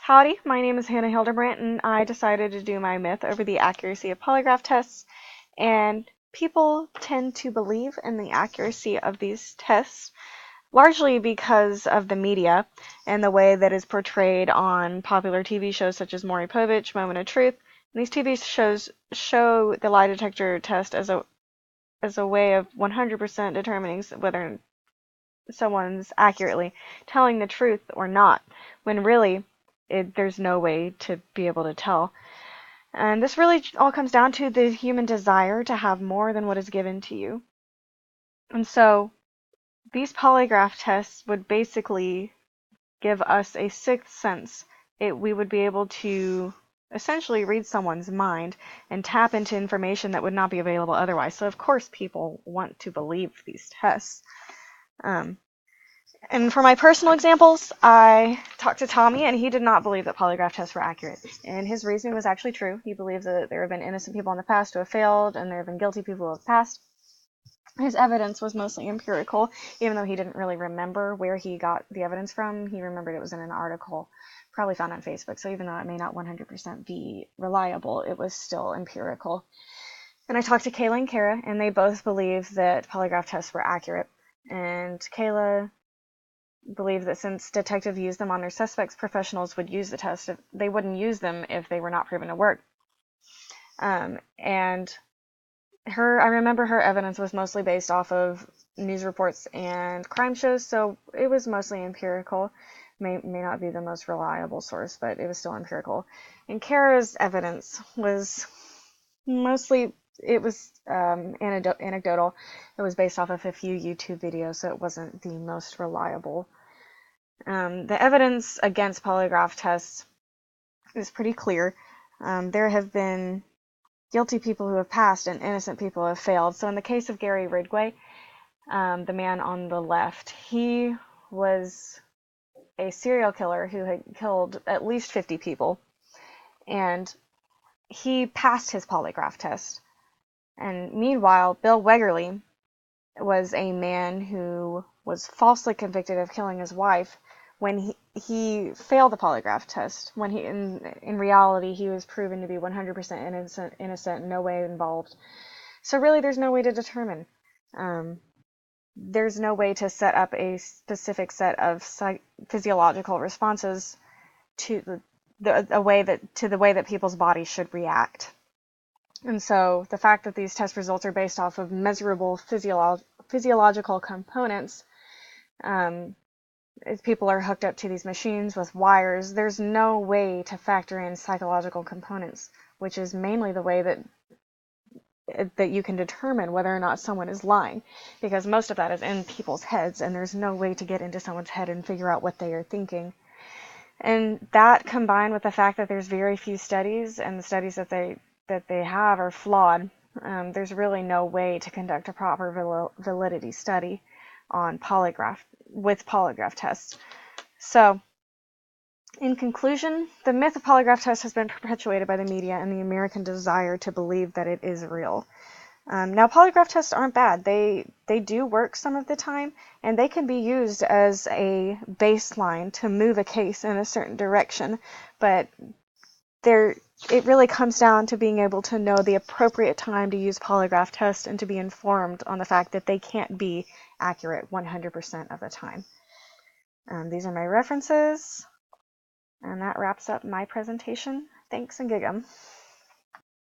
Howdy, my name is Hannah Hildebrandt, and I decided to do my myth over the accuracy of polygraph tests. And people tend to believe in the accuracy of these tests, largely because of the media and the way that is portrayed on popular TV shows such as Maury Povich, Moment of Truth. And these TV shows show the lie detector test as a way of 100% determining whether someone's accurately telling the truth or not, when really there's no way to be able to tell. And this really all comes down to the human desire to have more than what is given to you. And so these polygraph tests would basically give us a sixth sense. We would be able to essentially read someone's mind and tap into information that would not be available otherwise. So of course people want to believe these tests. And for my personal examples, I talked to Tommy, and he did not believe that polygraph tests were accurate. And his reasoning was actually true. He believes that there have been innocent people in the past who have failed, and there have been guilty people who have passed. His evidence was mostly empirical, even though he didn't really remember where he got the evidence from. He remembered it was in an article, probably found on Facebook. So even though it may not 100% be reliable, it was still empirical. And I talked to Kayla and Kara, and they both believe that polygraph tests were accurate. And Kayla believe that since detectives use them on their suspects, professionals would use the test. They wouldn't use them if they were not proven to work. And I remember her evidence was mostly based off of news reports and crime shows, so it was mostly empirical. May not be the most reliable source, but it was still empirical. And Kara's evidence was mostly, it was anecdotal. It was based off of a few YouTube videos, so it wasn't the most reliable. The evidence against polygraph tests is pretty clear. There have been guilty people who have passed and innocent people who have failed. So in the case of Gary Ridgway, the man on the left, he was a serial killer who had killed at least 50 people. And he passed his polygraph test. And meanwhile, Bill Wegerle was a man who was falsely convicted of killing his wife when he failed the polygraph test. When in reality he was proven to be 100% innocent, no way involved. So really, there's no way to determine. There's no way to set up a specific set of physiological responses to the way that people's bodies should react. And so the fact that these test results are based off of measurable physiological components, if people are hooked up to these machines with wires, there's no way to factor in psychological components, which is mainly the way that you can determine whether or not someone is lying, because most of that is in people's heads, and there's no way to get into someone's head and figure out what they are thinking. And that, combined with the fact that there's very few studies, and the studies that they have are flawed, there's really no way to conduct a proper validity study on polygraph tests. So, in conclusion, the myth of polygraph tests has been perpetuated by the media and the American desire to believe that it is real. Now, polygraph tests aren't bad. They do work some of the time, and they can be used as a baseline to move a case in a certain direction, but it really comes down to being able to know the appropriate time to use polygraph tests and to be informed on the fact that they can't be accurate 100% of the time. These are my references, and that wraps up my presentation. Thanks and gig 'em.